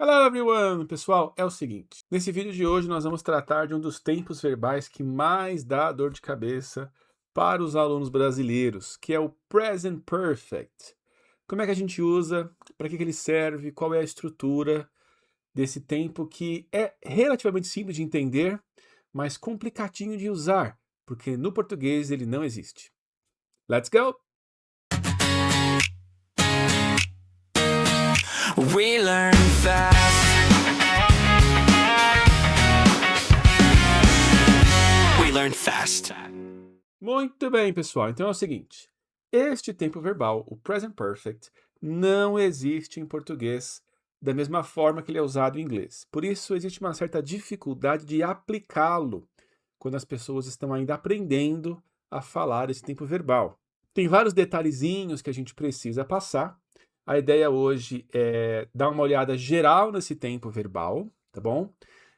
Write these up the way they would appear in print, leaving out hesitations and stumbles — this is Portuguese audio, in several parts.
Hello everyone! Pessoal, é o seguinte, nesse vídeo de hoje nós vamos tratar de um dos tempos verbais que mais dá dor de cabeça para os alunos brasileiros, que é o Present Perfect. Como é que a gente usa, para que ele serve, qual é a estrutura desse tempo que é relativamente simples de entender, mas complicadinho de usar, porque no português ele não existe. Let's go! We learn fast. We learn fast. Muito bem, pessoal. Então é o seguinte, este tempo verbal, o present perfect, não existe em português da mesma forma que ele é usado em inglês. Por isso, existe uma certa dificuldade de aplicá-lo quando as pessoas estão ainda aprendendo a falar esse tempo verbal. Tem vários detalhezinhos que a gente precisa passar. A ideia hoje é dar uma olhada geral nesse tempo verbal, tá bom?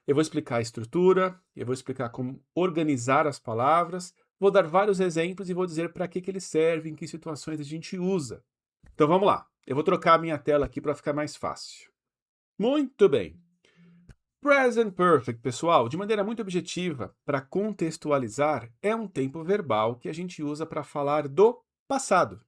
Eu vou explicar a estrutura, eu vou explicar como organizar as palavras, vou dar vários exemplos e vou dizer para que ele serve, em que situações a gente usa. Então vamos lá. Eu vou trocar a minha tela aqui para ficar mais fácil. Muito bem. Present Perfect, pessoal, de maneira muito objetiva, para contextualizar, é um tempo verbal que a gente usa para falar do passado.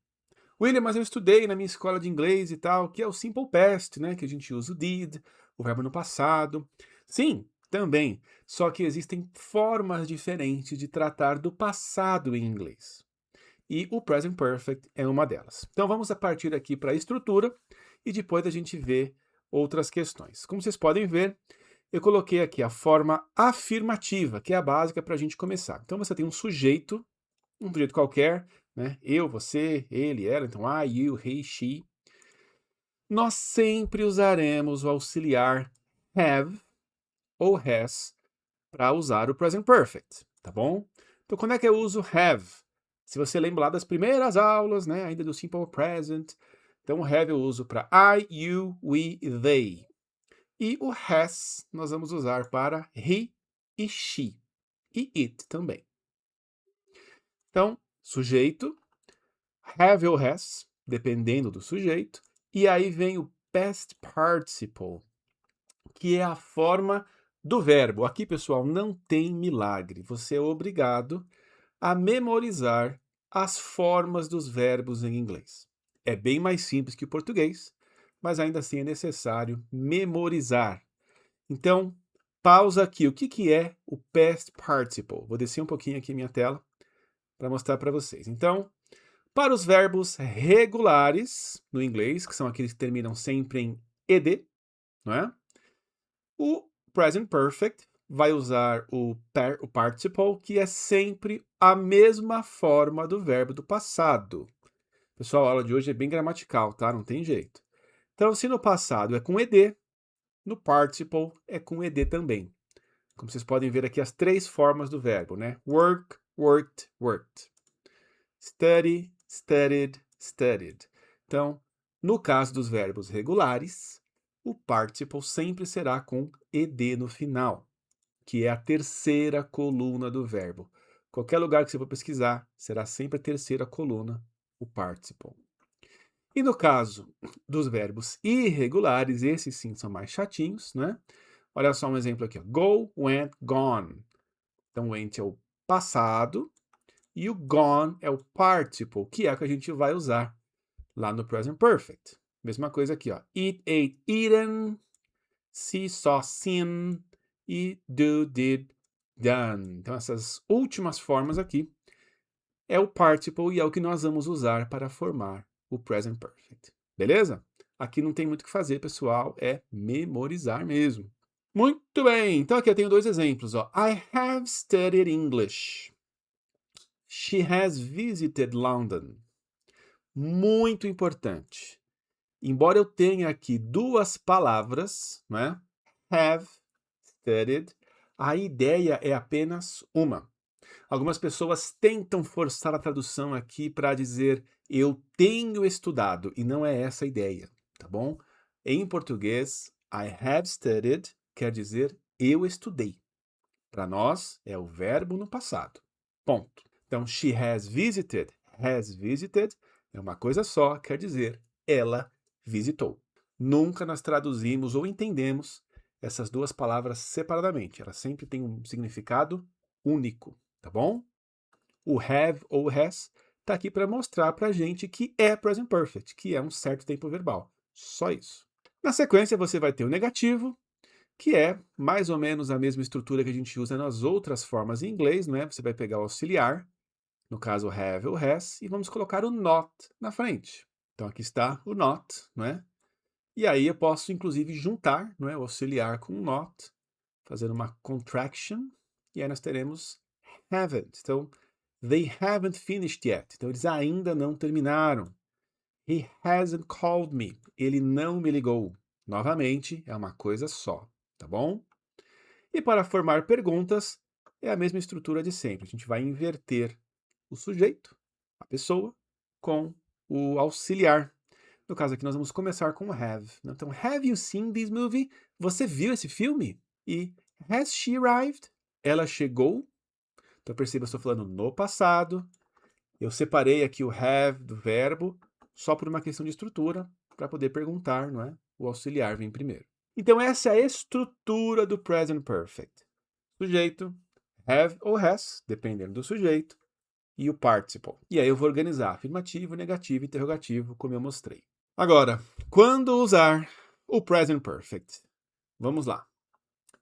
William, mas eu estudei na minha escola de inglês e tal, que é o Simple Past, né? Que a gente usa o did, o verbo no passado. Sim, também. Só que existem formas diferentes de tratar do passado em inglês. E o Present Perfect é uma delas. Então vamos a partir aqui para a estrutura e depois a gente vê outras questões. Como vocês podem ver, eu coloquei aqui a forma afirmativa, que é a básica para a gente começar. Então você tem um sujeito qualquer, né? Eu, você, ele, ela, então I, you, he, she. Nós sempre usaremos o auxiliar have ou has para usar o present perfect, tá bom? Então, quando é que eu uso have? Se você lembra lá das primeiras aulas, né, ainda do simple present, então o have eu uso para I, you, we, they. E o has nós vamos usar para he e she. E it também. Então, sujeito, have ou has, dependendo do sujeito, e aí vem o past participle, que é a forma do verbo. Aqui, pessoal, não tem milagre. Você é obrigado a memorizar as formas dos verbos em inglês. É bem mais simples que o português, mas ainda assim é necessário memorizar. Então, pausa aqui. O que é o past participle? Vou descer um pouquinho aqui minha tela para mostrar para vocês. Então, para os verbos regulares no inglês, que são aqueles que terminam sempre em ed, não é? O present perfect vai usar o participle, que é sempre a mesma forma do verbo do passado. Pessoal, a aula de hoje é bem gramatical, tá? Não tem jeito. Então, se no passado é com ed, no participle é com ed também. Como vocês podem ver aqui as três formas do verbo, né? Work, worked, worked. Study, studied, studied. Então, no caso dos verbos regulares, o participle sempre será com ed no final, que é a terceira coluna do verbo. Qualquer lugar que você for pesquisar, será sempre a terceira coluna, o participle. E no caso dos verbos irregulares, esses sim são mais chatinhos, né? Olha só um exemplo aqui, ó. Go, went, gone. Então, went é o passado, e o gone é o participle, que é o que a gente vai usar lá no present perfect. Mesma coisa aqui, ó. Eat, ate, eaten. See, saw, seen. E do, did, done. Então, essas últimas formas aqui é o participle e é o que nós vamos usar para formar o present perfect. Beleza? Aqui não tem muito o que fazer, pessoal. É memorizar mesmo. Muito bem. Então, aqui eu tenho dois exemplos, ó. I have studied English. She has visited London. Muito importante. Embora eu tenha aqui duas palavras, né? Have studied, a ideia é apenas uma. Algumas pessoas tentam forçar a tradução aqui para dizer eu tenho estudado, e não é essa a ideia, tá bom? Em português, I have studied quer dizer eu estudei. Para nós, é o verbo no passado. Ponto. Então, she has visited é uma coisa só, quer dizer ela visitou. Nunca nós traduzimos ou entendemos essas duas palavras separadamente. Elas sempre têm um significado único, tá bom? O have ou has está aqui para mostrar para a gente que é present perfect, que é um certo tempo verbal. Só isso. Na sequência, você vai ter o negativo, que é mais ou menos a mesma estrutura que a gente usa nas outras formas em inglês, né? Você vai pegar o auxiliar, no caso have ou has, e vamos colocar o not na frente. Então aqui está o not, né? E aí eu posso, inclusive, juntar, não é, o auxiliar com o not, fazendo uma contraction, e aí nós teremos haven't. Então, they haven't finished yet. Então, eles ainda não terminaram. He hasn't called me. Ele não me ligou. Novamente, é uma coisa só, tá bom? E para formar perguntas, é a mesma estrutura de sempre. A gente vai inverter o sujeito, a pessoa, com o auxiliar. No caso aqui, nós vamos começar com have. Então, have you seen this movie? Você viu esse filme? E has she arrived? Ela chegou? Então, perceba, eu estou falando no passado. Eu separei aqui o have do verbo só por uma questão de estrutura, para poder perguntar, não é? O auxiliar vem primeiro. Então, essa é a estrutura do present perfect. Sujeito, have ou has, dependendo do sujeito, e o participle. E aí eu vou organizar afirmativo, negativo, interrogativo, como eu mostrei. Agora, quando usar o present perfect? Vamos lá.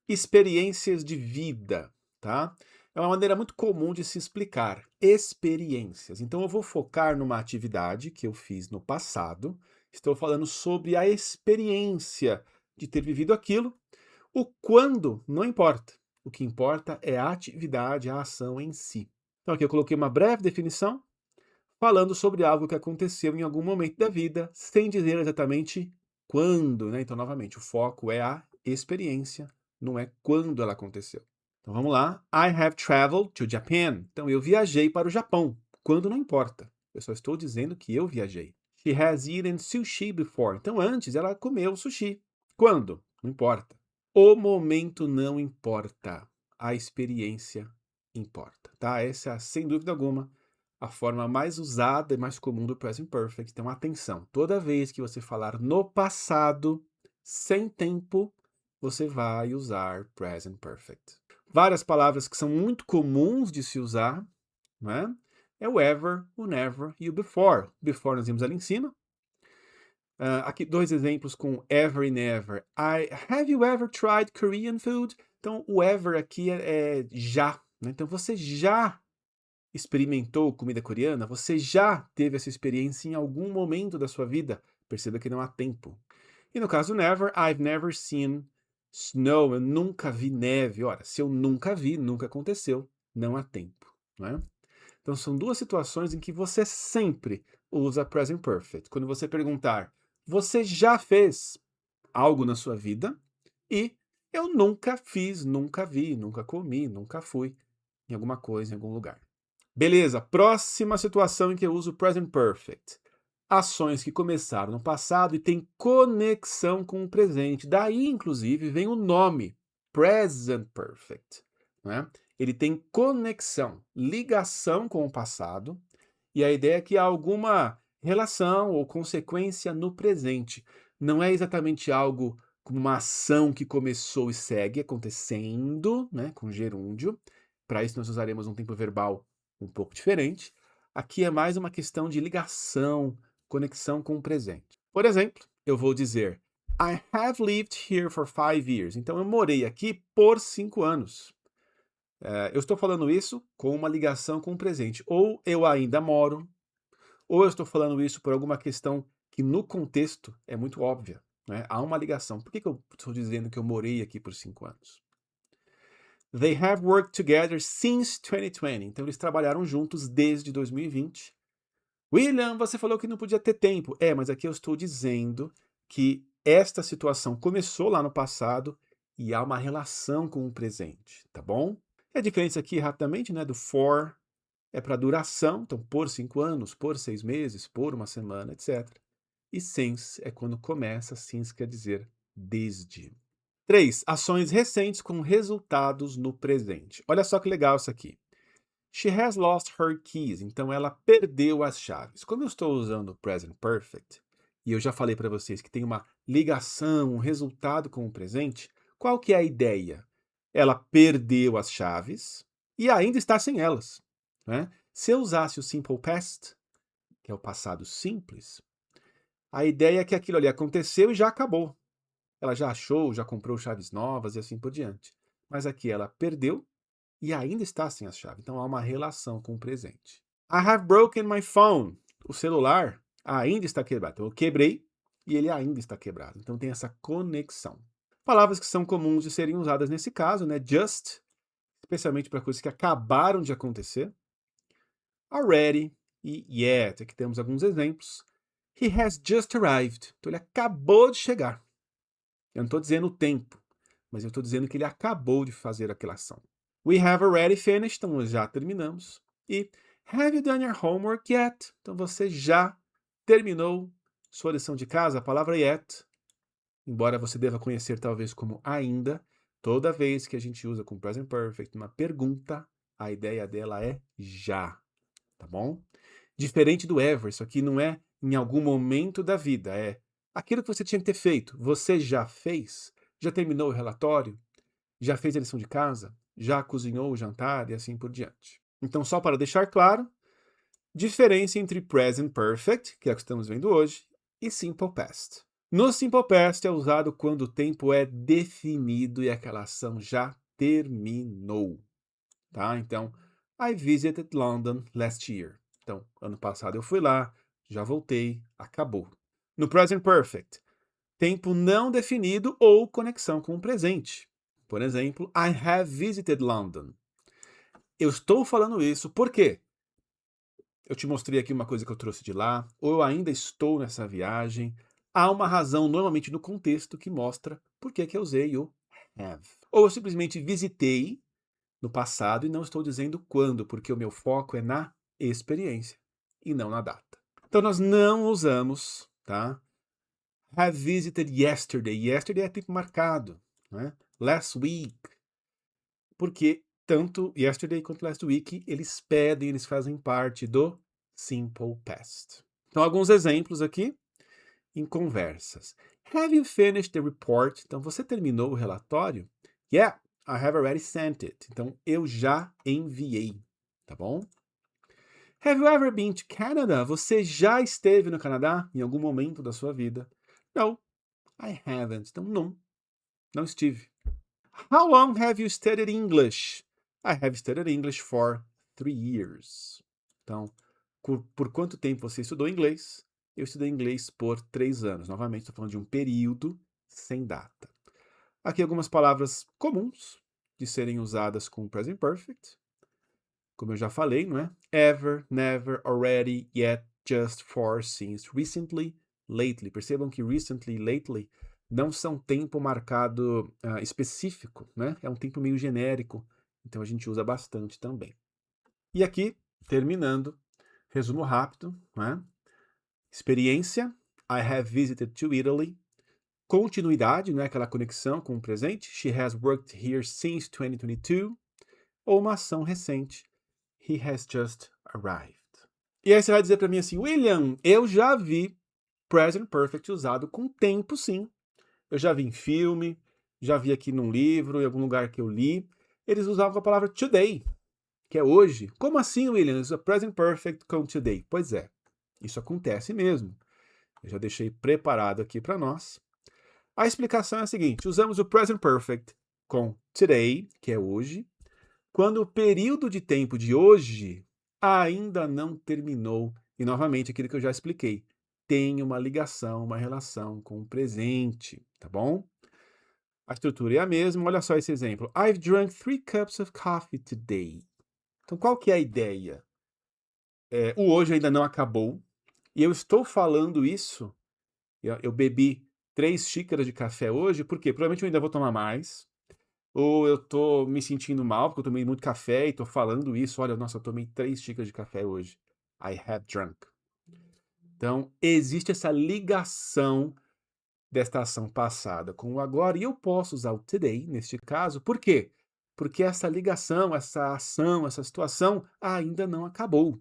Experiências de vida, tá? É uma maneira muito comum de se explicar experiências. Então eu vou focar numa atividade que eu fiz no passado. Estou falando sobre a experiência de ter vivido aquilo. O quando não importa. O que importa é a atividade, a ação em si. Então aqui eu coloquei uma breve definição falando sobre algo que aconteceu em algum momento da vida, sem dizer exatamente quando, né? Então, novamente, o foco é a experiência, não é quando ela aconteceu. Então, vamos lá. I have traveled to Japan. Então, eu viajei para o Japão. Quando não importa. Eu só estou dizendo que eu viajei. She has eaten sushi before. Então, antes ela comeu sushi. Quando? Não importa. O momento não importa. A experiência importa, tá? Essa, sem dúvida alguma, a forma mais usada e mais comum do present perfect. Então, atenção, toda vez que você falar no passado, sem tempo, você vai usar present perfect. Várias palavras que são muito comuns de se usar, né? É o ever, o never e o before. Before nós vimos ali em cima. Aqui dois exemplos com ever e never. Have you ever tried Korean food? Então, o ever aqui é já, né? Então, você já experimentou comida coreana? Você já teve essa experiência em algum momento da sua vida? Perceba que não há tempo. E no caso never, I've never seen snow. Eu nunca vi neve. Ora, se eu nunca vi, nunca aconteceu, não há tempo, não é? Então são duas situações em que você sempre usa present perfect. Quando você perguntar, você já fez algo na sua vida? E eu nunca fiz, nunca vi, nunca comi, nunca fui em alguma coisa, em algum lugar. Beleza, próxima situação em que eu uso o present perfect. Ações que começaram no passado e têm conexão com o presente. Daí, inclusive, vem o nome, present perfect. Né? Ele tem conexão, ligação com o passado, e a ideia é que há alguma relação ou consequência no presente. Não é exatamente algo como uma ação que começou e segue acontecendo, né, com gerúndio. Para isso, nós usaremos um tempo verbal um pouco diferente. Aqui é mais uma questão de ligação, conexão com o presente. Por exemplo, eu vou dizer I have lived here for 5 years. Então, eu morei aqui por 5 anos. Eu estou falando isso com uma ligação com o presente. Ou eu ainda moro, ou eu estou falando isso por alguma questão que no contexto é muito óbvia. Né? Há uma ligação. Por que eu estou dizendo que eu morei aqui por 5 anos? They have worked together since 2020. Então, eles trabalharam juntos desde 2020. William, você falou que não podia ter tempo. Mas aqui eu estou dizendo que esta situação começou lá no passado e há uma relação com o presente, tá bom? E a diferença aqui, rapidamente, né, do for é para duração, então por 5 anos, por 6 meses, por uma semana, etc. E since é quando começa, since quer dizer desde. 3. Ações recentes com resultados no presente. Olha só que legal isso aqui. She has lost her keys. Então, ela perdeu as chaves. Como eu estou usando o present perfect, e eu já falei para vocês que tem uma ligação, um resultado com o presente, qual que é a ideia? Ela perdeu as chaves e ainda está sem elas, né? Se eu usasse o simple past, que é o passado simples, a ideia é que aquilo ali aconteceu e já acabou. Ela já achou, já comprou chaves novas e assim por diante. Mas aqui ela perdeu e ainda está sem as chaves. Então há uma relação com o presente. I have broken my phone. O celular ainda está quebrado. Então eu quebrei e ele ainda está quebrado. Então tem essa conexão. Palavras que são comuns de serem usadas nesse caso, né? Just, especialmente para coisas que acabaram de acontecer. Already e yet. Aqui temos alguns exemplos. He has just arrived. Então ele acabou de chegar. Eu não estou dizendo o tempo, mas eu estou dizendo que ele acabou de fazer aquela ação. We have already finished, então nós já terminamos. E have you done your homework yet? Então você já terminou sua lição de casa? A palavra yet, embora você deva conhecer talvez como ainda, toda vez que a gente usa com present perfect uma pergunta, a ideia dela é já, tá bom? Diferente do ever, isso aqui não é em algum momento da vida, é aquilo que você tinha que ter feito. Você já fez? Já terminou o relatório? Já fez a lição de casa? Já cozinhou o jantar e assim por diante. Então, só para deixar claro, diferença entre present perfect, que é o que estamos vendo hoje, e simple past. No simple past é usado quando o tempo é definido e aquela ação já terminou, tá? Então, I visited London last year. Então, ano passado eu fui lá, já voltei, acabou. No present perfect, tempo não definido ou conexão com o presente. Por exemplo, I have visited London. Eu estou falando isso por quê? Eu te mostrei aqui uma coisa que eu trouxe de lá, ou eu ainda estou nessa viagem. Há uma razão, normalmente no contexto, que mostra por que eu usei o have. Ou eu simplesmente visitei no passado e não estou dizendo quando, porque o meu foco é na experiência e não na data. Então nós não usamos, tá? Have visited yesterday. Yesterday é tempo marcado, né? Last week. Porque tanto yesterday quanto last week, eles fazem parte do simple past. Então, alguns exemplos aqui em conversas. Have you finished the report? Então, você terminou o relatório? Yeah, I have already sent it. Então, eu já enviei, tá bom? Have you ever been to Canada? Você já esteve no Canadá em algum momento da sua vida? No, I haven't. Então, não estive. How long have you studied English? I have studied English for 3 years. Então, por quanto tempo você estudou inglês? Eu estudei inglês por 3 anos. Novamente, estou falando de um período sem data. Aqui algumas palavras comuns de serem usadas com present perfect. Como eu já falei, não é? Ever, never, already, yet, just, for, since, recently, lately. Percebam que recently e lately não são tempo marcado específico, né? É um tempo meio genérico, então a gente usa bastante também. E aqui, terminando, resumo rápido, né? Experiência, I have visited to Italy. Continuidade, né? Aquela conexão com o presente, she has worked here since 2022. Ou uma ação recente, he has just arrived. E aí você vai dizer para mim assim, William, eu já vi present perfect usado com tempo, sim. Eu já vi em filme, já vi aqui num livro, em algum lugar que eu li. Eles usavam a palavra today, que é hoje. Como assim, William? Usa present perfect com today. Pois é, isso acontece mesmo. Eu já deixei preparado aqui para nós. A explicação é a seguinte, usamos o present perfect com today, que é hoje, quando o período de tempo de hoje ainda não terminou. E, novamente, aquilo que eu já expliquei, tem uma ligação, uma relação com o presente, tá bom? A estrutura é a mesma. Olha só esse exemplo. I've drunk 3 cups of coffee today. Então, qual que é a ideia? O hoje ainda não acabou. E eu estou falando isso, eu bebi 3 xícaras de café hoje, porque provavelmente eu ainda vou tomar mais. Ou eu tô me sentindo mal, porque eu tomei muito café e tô falando isso. Olha, nossa, eu tomei 3 xícaras de café hoje. I have drunk. Então, existe essa ligação desta ação passada com o agora, e eu posso usar o today, neste caso, por quê? Porque essa ligação, essa ação, essa situação ainda não acabou.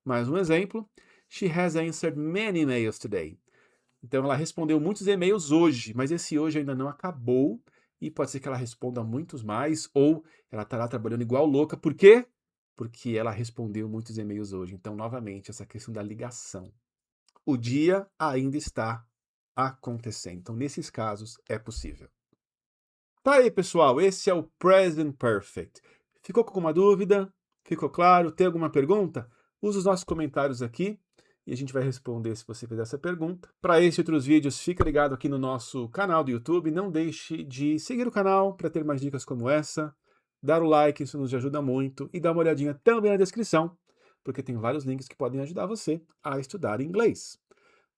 Mais um exemplo. She has answered many emails today. Então, ela respondeu muitos e-mails hoje, mas esse hoje ainda não acabou e pode ser que ela responda muitos mais ou ela estará trabalhando igual louca. Por quê? Porque ela respondeu muitos e-mails hoje. Então, novamente, essa questão da ligação. O dia ainda está acontecendo. Então, nesses casos, é possível. Tá aí, pessoal. Esse é o Present Perfect. Ficou com alguma dúvida? Ficou claro? Tem alguma pergunta? Use os nossos comentários aqui e a gente vai responder se você fizer essa pergunta. Para esse e outros vídeos, fica ligado aqui no nosso canal do YouTube. Não deixe de seguir o canal para ter mais dicas como essa. Dar o like, isso nos ajuda muito. E dar uma olhadinha também na descrição, porque tem vários links que podem ajudar você a estudar inglês.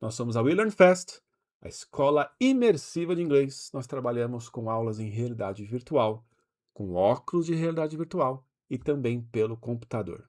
Nós somos a We Learn Fast, a escola imersiva de inglês. Nós trabalhamos com aulas em realidade virtual, com óculos de realidade virtual e também pelo computador.